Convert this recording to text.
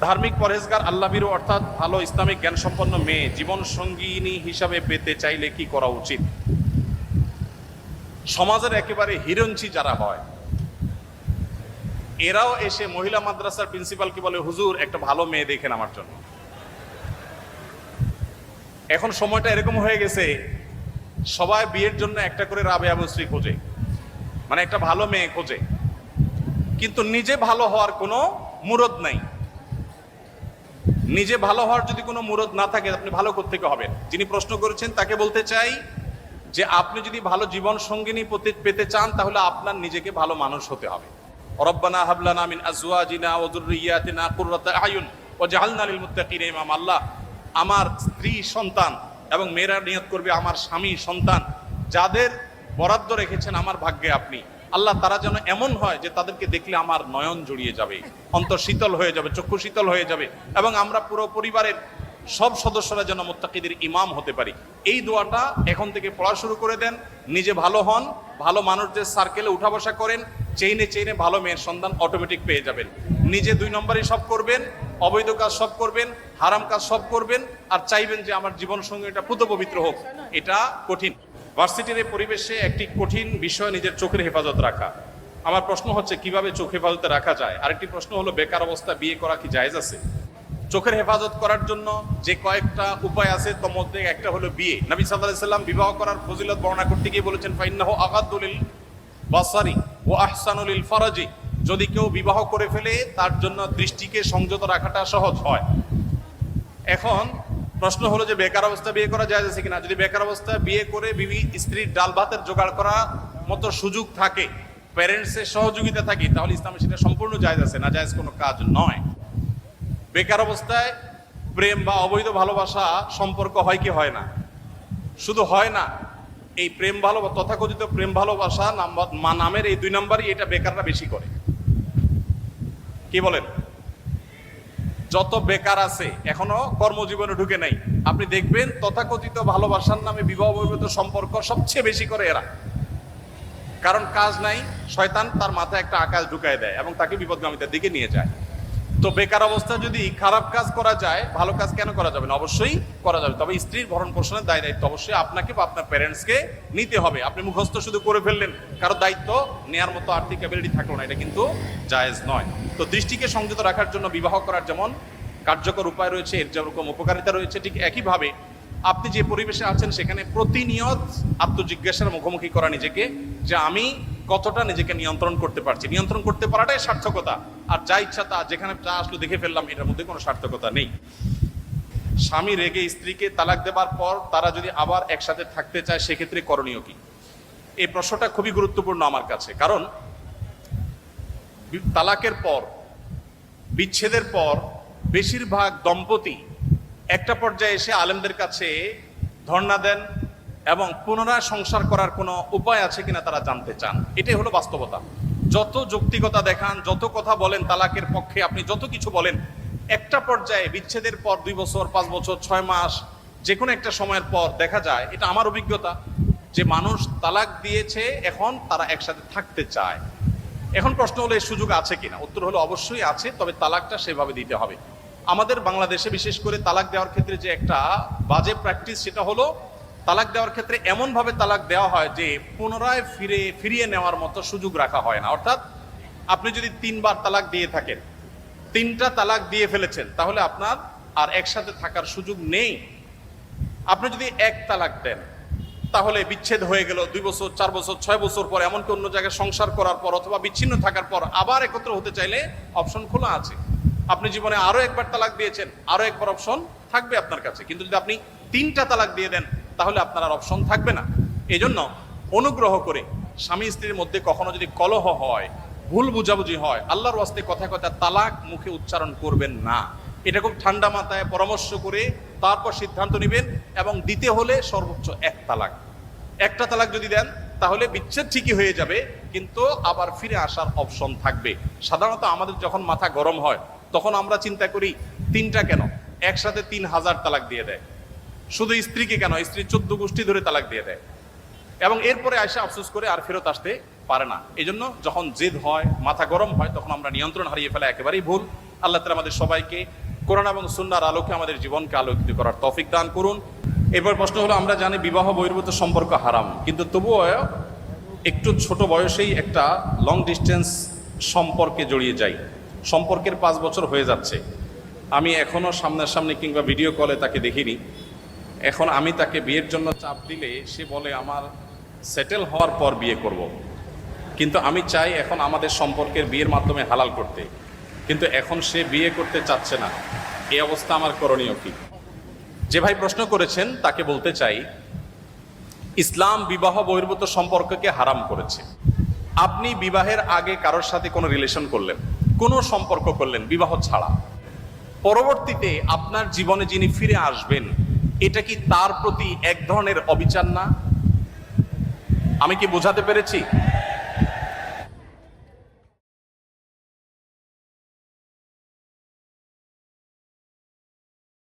ধার্মিক পরহেজগার আল্লাহভীরু অর্থাৎ ভালো ইসলামিক জ্ঞান সম্পন্ন মেয়ে জীবন সঙ্গিনী হিসাবে পেতে চাইলে কি করা উচিত? সমাজের একেবারে হিরঞ্চি যারা হয় এরাও এসে মহিলা মাদ্রাসার প্রিন্সিপালকে বলে, হুজুর একটা ভালো মেয়ে দেখেন আমার জন্য। এখন সময়টা এরকম হয়ে গেছে, সবাই বিয়ের জন্য একটা করে রাবেয়া মুসরি খোঁজে, মানে একটা ভালো মেয়ে খোঁজে, কিন্তু নিজে ভালো হওয়ার কোনো মুরদ নাই। নিজে ভালো হওয়ার যদি কোনো মুরদ না থাকে, আপনি ভালো কোত্থেকে হবেন? যিনি প্রশ্ন করেছেন তাকে বলতে চাই যে আপনি যদি ভালো জীবন সঙ্গিনী পেতে চান, তাহলে আপনার নিজেকে ভালো মানুষ হতে হবে। রব্বানা হাবলানা মিন আজওয়াজিনা ওয়া যুররিয়াতিনা কুররাতা আয়ুন ওয়াজআলনা লিল মুত্তাকিনা ইমামা। আল্লাহ, আমার স্ত্রী সন্তান এবং মেয়েরা নিয়ত করবে আমার স্বামী সন্তান যাদের বরাদ্দ রেখেছেন আমার ভাগ্যে আপনি, আল্লাহ তারা যেন এমন হয় যে তাদেরকে দেখলে আমার নয়ন জড়িয়ে যাবে, অন্তর শীতল হয়ে যাবে, চক্ষু শীতল হয়ে যাবে, এবং আমরা পুরো পরিবারের সব সদস্যরা যেন মুত্তাকিদের ইমাম হতে পারি। এই দোয়াটা এখন থেকে পড়া শুরু করে দেন। নিজে ভালো হন, ভালো মানুষদের সার্কেলে উঠা বসা করেন, চেইনে চেইনে ভালো মেয়ের সন্ধান অটোমেটিক পেয়ে যাবেন। নিজে 2 নম্বরই সব করবেন, অবৈধ কাজ সব করবেন, হারাম কাজ সব করবেন, আর চাইবেন যে আমার জীবন সঙ্গী এটা পুত পবিত্র হোক। এটা কঠিন। ভার্সিটির এই পরিবেশে একটি কঠিন বিষয় নিজের চোখের হেফাজত রাখা। আমার প্রশ্ন হচ্ছে কিভাবে চোখ হেফাজতে রাখা যায়। আরেকটি প্রশ্ন হলো বেকার অবস্থা বিয়ে করা কি জায়েজ আছে? চোখের হেফাজত করার জন্য যে কয়েকটা উপায় আছে তার মধ্যে একটা হলো বিয়ে। নবী সাল্লাল্লাহু আলাইহি সাল্লাম বিবাহ করার ফজিলত বর্ণনা করতে গিয়ে বলেছেন, ফাইন্নাহু আগাদ্দুল বাসারি ওয়া আহসানুল ফারাজি। যদি কেউ বিবাহ করে ফেলে তার জন্য দৃষ্টিকে সংযত রাখাটা সহজ হয়। এখন প্রশ্ন হলো যে বেকার অবস্থা বিয়ে করা জায়েজ আছে কিনা। যদি বেকার অবস্থায় বিয়ে করে বিবি স্ত্রীর ডাল ভাতের জোগাড় করার মতো সুযোগ থাকে, প্যারেন্টসের সহযোগিতা থাকে, তাহলে ইসলামে সেটা সম্পূর্ণ জায়েজ আছে, না জায়েজ কোনো কাজ নয়। বেকার অবস্থায় প্রেম বা অবৈধ ভালোবাসা সম্পর্ক হয় কি হয় না? শুধু হয় না, এই প্রেম ভালোবাসা, তথাকথিত প্রেম ভালোবাসা নামের এই 2 নম্বরই এটা বেকাররা বেশি করে। কি বলেন? যত বেকার আছে এখনো কর্মজীবনে ঢুকে নাই, আপনি দেখবেন তথাকথিত ভালোবাসার নামে বিবাহ বহির্ভূত সম্পর্ক সবচেয়ে বেশি করে এরা। কারণ কাজ নাই, শয়তান তার মাথায় একটা আকাশ ঢুকায় দেয় এবং তাকে বিপদগামিতার দিকে নিয়ে যায়। তো বেকার অবস্থা যদি খারাপ কাজ করা যায়, ভালো কাজ কেন করা যাবে না? অবশ্যই করা যাবে। তবে স্ত্রীর ভরণ পোষণের দায় দায়িত্ব অবশ্যই আপনাকে বা আপনার প্যারেন্টসকে নিতে হবে। আপনি মুখস্থ শুধু করে ফেললেন, কারো দায়িত্ব নেয়ার মতো আর্থিক ক্যাপাবিলিটি থাকলো না, এটা কিন্তু জায়েজ নয়। তো দৃষ্টিকে সংযত রাখার জন্য বিবাহ করার যেমন কার্যকর উপায় রয়েছে, এর যেরকম উপকারিতা রয়েছে, ঠিক একইভাবে আপনি যে পরিবেশে আছেন সেখানে প্রতিনিয়ত আত্মজিজ্ঞাসার মুখোমুখি করা নিজেকে, যে আমি কতটা নিজেকে নিয়ন্ত্রণ করতে পারছি। নিয়ন্ত্রণ করতে পারাটাই সার্থকতা। আর যা ইচ্ছা তা যেখানে যা আসলো দেখে ফেললাম, এটার মধ্যে কোনো সার্থকতা নেই। স্বামী রেগে স্ত্রীকে তালাক দেবার পর তারা যদি আবার একসাথে থাকতে চায়, সেক্ষেত্রে করণীয় কি? এই প্রশ্নটা খুবই গুরুত্বপূর্ণ আমার কাছে। কারণ তালাকের পর, বিচ্ছেদের পর বেশিরভাগ দম্পতি একটা পর্যায়ে এসে আলেমদের কাছে ধর্ণা দেন এবং পুনরায় সংসার করার কোনো উপায় আছে কিনা তারা জানতে চান। এটাই হলো বাস্তবতা। যত যৌক্তিকতা দেখান, যত কথা বলেন তালাকের পক্ষে, আপনি যত কিছু বলেন, একটা পর্যায়ে বিচ্ছেদের পর 2 বছর, 5 বছর, 6 মাস, যে কোনো একটা সময়ের পর দেখা যায়, এটা আমার অভিজ্ঞতা, যে মানুষ তালাক দিয়েছে, এখন তারা একসাথে থাকতে চায়। এখন প্রশ্ন হলো এই সুযোগ আছে কিনা। উত্তর হলো অবশ্যই আছে, তবে তালাকটা সেভাবে দিতে হবে। আমাদের বাংলাদেশে বিশেষ করে তালাক দেওয়ার ক্ষেত্রে যে একটা বাজে প্র্যাকটিস, সেটা হলো তালাক দেওয়ার ক্ষেত্রে এমনভাবে তালাক দেওয়া হয় যে পুনরায় ফিরিয়ে নেওয়ার মতো সুযোগ রাখা হয় না। অর্থাৎ আপনি যদি 3 বার তালাক দিয়ে থাকেন, 3টা তালাক দিয়ে ফেলেছেন, তাহলে আপনার আর একসাথে থাকার সুযোগ নেই। আপনি যদি 1 তালাক দেন, তাহলে বিচ্ছেদ হয়ে গেল 2 বছর, 4 বছর, 6 বছর পর, এমনকি অন্য জায়গায় সংসার করার পর অথবা বিচ্ছিন্ন থাকার পর আবার একত্র হতে চাইলে অপশন খোলা আছে। আপনি জীবনে আরো 1 বার তালাক দিয়েছেন, আরো 1 বার অপশন থাকবে আপনার কাছে। কিন্তু যদি আপনি 3টা তালাক দিয়ে দেন, তাহলে আপনার আর অপশন থাকবে না। এই জন্য অনুগ্রহ করে স্বামী স্ত্রীর মধ্যে কখনো যদি কলহ হয়, ভুল বুঝাবুঝি হয়, আল্লাহর ওয়াস্তে কথায় কথায় তালাক মুখে উচ্চারণ করবেন না। এটা খুব ঠান্ডা মাথায় পরামর্শ করে তারপর সিদ্ধান্ত নেবেন, এবং দিতে হলে সর্বোচ্চ 1 তালাক। 1টা তালাক যদি দেন তাহলে বিচ্ছেদ ঠিকই হয়ে যাবে, কিন্তু আবার ফিরে আসার অপশন থাকবে। সাধারণত আমাদের যখন মাথা গরম হয় তখন আমরা চিন্তা করি 3টা কেন, একসাথে 3000 তালাক দিয়ে দেয়। শুধু স্ত্রীকে কেন, স্ত্রী 14 গোষ্ঠী ধরে তালাক দিয়ে দেয়, এবং এরপরে আয়সা আফসোস করে আর ফেরত আসতে পারে না। এই জন্য যখন জেদ হয়, মাথা গরম হয়, তখন আমরা নিয়ন্ত্রণ হারিয়ে ফেলা একেবারেই ভুল। আল্লাহ তাআলা আমাদের সবাইকে কোরআন এবং সুন্নাহর আলোকে আমাদের জীবনকে আলোকিত করার তৌফিক দান করুন। এবার প্রশ্ন হলো, আমরা জানি বিবাহ বহির্ভূত সম্পর্ক হারাম, কিন্তু তবুও একটু ছোট বয়সেই একটা লং ডিস্টেন্স সম্পর্কে জড়িয়ে যাই, সম্পর্কের 5 বছর হয়ে যাচ্ছে, আমি এখনো সামনাসামনি কিংবা ভিডিও কলে তাকে দেখিনি, এখন আমি তাকে বিয়ের জন্য চাপ দিলে সে বলে আমার সেটেল হওয়ার পর বিয়ে করব। কিন্তু আমি চাই এখন আমাদের সম্পর্কের বিয়ের মাধ্যমে হালাল করতে, কিন্তু এখন সে বিয়ে করতে চাচ্ছে না। এই অবস্থা আমার করণীয় কি? যে ভাই প্রশ্ন করেছেন তাকে বলতে চাই, ইসলাম বিবাহ বহির্ভূত সম্পর্ককে হারাম করেছে। আপনি বিবাহের আগে কারোর সাথে কোনো রিলেশন করলেন, কোনো সম্পর্ক করলেন বিবাহ ছাড়া, পরবর্তীতে আপনার জীবনে যিনি ফিরে আসবেন, এটা কি তার প্রতি এক ধরনের অবিচার না? আমি কি বোঝাতে পেরেছি?